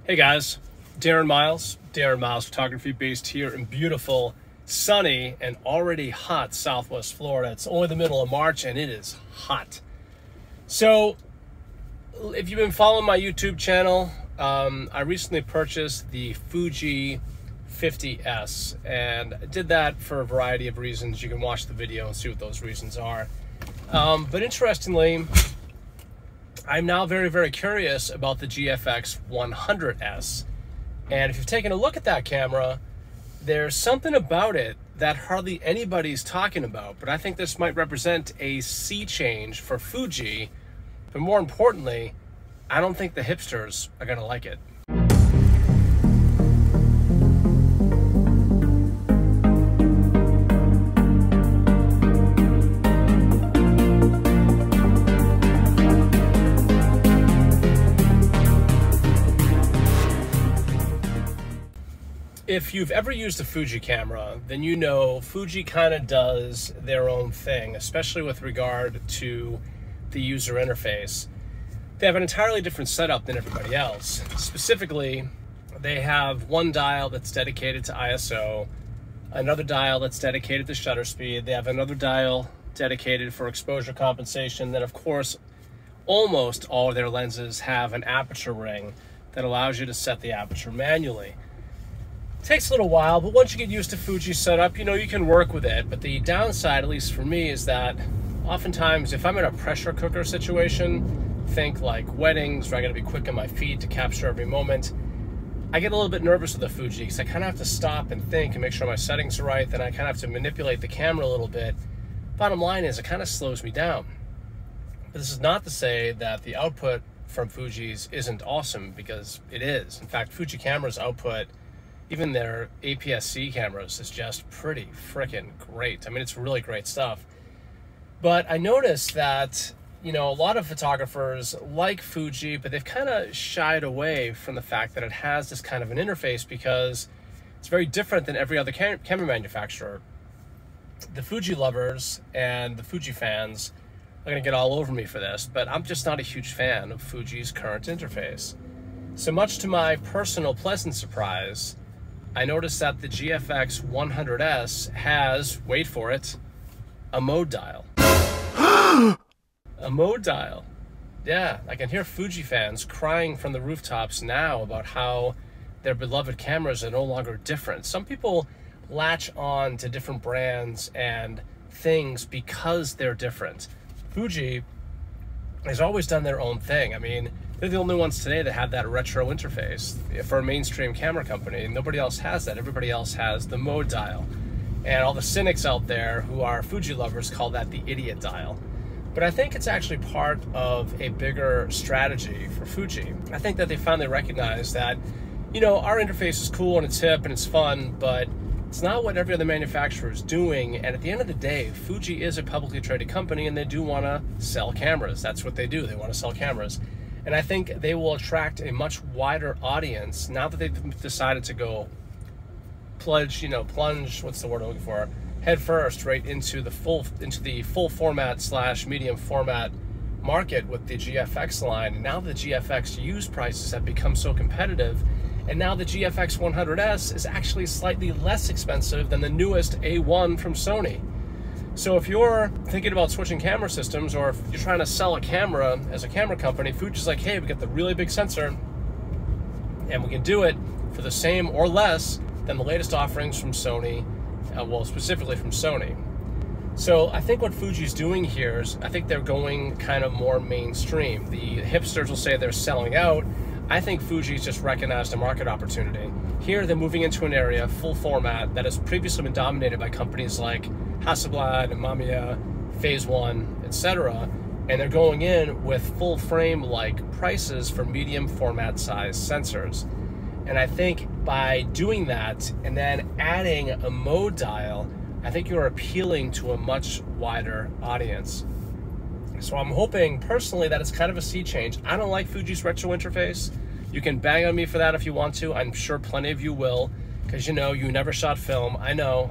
Hey guys, Darren Miles Photography, based here in beautiful, sunny, and already hot Southwest Florida. It's only the middle of March and it is hot. So, if you've been following my YouTube channel, I recently purchased the Fuji 50S, and I did that for a variety of reasons. You can watch the video and see what those reasons are. But interestingly, I'm now very, very curious about the GFX 100S. And if you've taken a look at that camera, there's something about it that hardly anybody's talking about. But I think this might represent a sea change for Fuji. But more importantly, I don't think the hipsters are gonna like it. If you've ever used a Fuji camera, then you know Fuji kind of does their own thing, especially with regard to the user interface. They have an entirely different setup than everybody else. Specifically, they have one dial that's dedicated to ISO, another dial that's dedicated to shutter speed, they have another dial dedicated for exposure compensation, then of course, almost all of their lenses have an aperture ring that allows you to set the aperture manually. Takes a little while, but once you get used to Fuji's setup, you know, you can work with it. But the downside, at least for me, is that oftentimes if I'm in a pressure cooker situation, think like weddings where I gotta be quick on my feet to capture every moment, I get a little bit nervous with the Fuji because I kind of have to stop and think and make sure my settings are right. Then I kind of have to manipulate the camera a little bit. Bottom line is it kind of slows me down. But this is not to say that the output from Fuji's isn't awesome, because it is. In fact, Fuji cameras output, even their APS-C cameras, is just pretty freaking great. I mean, it's really great stuff. But I noticed that, you know, a lot of photographers like Fuji, but they've kind of shied away from the fact that it has this kind of an interface because it's very different than every other camera manufacturer. The Fuji lovers and the Fuji fans are gonna get all over me for this, but I'm just not a huge fan of Fuji's current interface. So much to my personal pleasant surprise, I noticed that the GFX 100S has, wait for it, a mode dial. A mode dial. Yeah, I can hear Fuji fans crying from the rooftops now about how their beloved cameras are no longer different. Some people latch on to different brands and things because they're different. Fuji has always done their own thing. I mean, they're the only ones today that have that retro interface for a mainstream camera company. Nobody else has that. Everybody else has the mode dial. And all the cynics out there who are Fuji lovers call that the idiot dial. But I think it's actually part of a bigger strategy for Fuji. I think that they finally recognize that, you know, our interface is cool and it's hip and it's fun, but it's not what every other manufacturer is doing. And at the end of the day, Fuji is a publicly traded company and they do want to sell cameras. That's what they do. They want to sell cameras. And I think they will attract a much wider audience now that they've decided to go plunge, what's the word I'm looking for? Head first right into the full format / medium format market with the GFX line. And now the GFX used prices have become so competitive, and now the GFX 100S is actually slightly less expensive than the newest A1 from Sony. So if you're thinking about switching camera systems, or if you're trying to sell a camera as a camera company, Fuji's like, hey, we got the really big sensor and we can do it for the same or less than the latest offerings from Sony, well, specifically from Sony. So I think what Fuji's doing here is, I think they're going kind of more mainstream. The hipsters will say they're selling out. I think Fuji's just recognized a market opportunity. Here they're moving into an area, full format, that has previously been dominated by companies like Hasselblad and Mamiya, Phase One, etc. And they're going in with full frame like prices for medium format size sensors. And I think by doing that and then adding a mode dial, I think you're appealing to a much wider audience. So I'm hoping personally that it's kind of a sea change. I don't like Fuji's retro interface. You can bang on me for that if you want to. I'm sure plenty of you will, because you know, you never shot film. I know.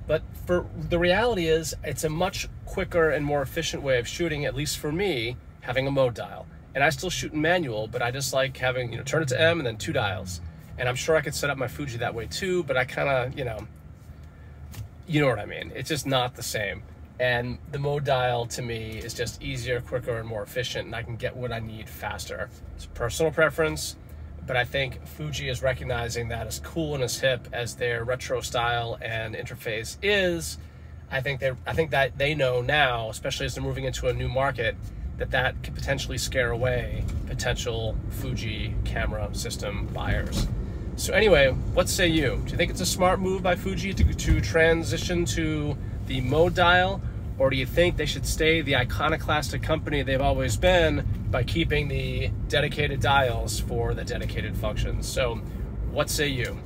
But for the reality is, it's a much quicker and more efficient way of shooting, at least for me, having a mode dial. And I still shoot in manual, but I just like having, turn it to M and then 2 dials. And I'm sure I could set up my Fuji that way too, but I kind of, you know what I mean. It's just not the same. And the mode dial to me is just easier, quicker, and more efficient, and I can get what I need faster. It's a personal preference, but I think Fuji is recognizing that as cool and as hip as their retro style and interface is. I think that they know now, especially as they're moving into a new market, that could potentially scare away potential Fuji camera system buyers. So anyway, what say you? Do you think it's a smart move by Fuji to transition to the mode dial, or do you think they should stay the iconoclastic company they've always been by keeping the dedicated dials for the dedicated functions? So what say you?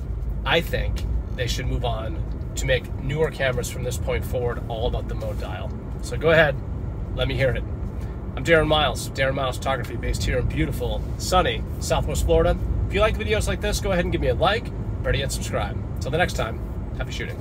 I think they should move on to make newer cameras from this point forward all about the mode dial. So go ahead, let me hear it. I'm Darren Miles, Darren Miles Photography, based here in beautiful, sunny Southwest Florida. If you like videos like this, go ahead and give me a like, better yet subscribe. Until the next time, happy shooting.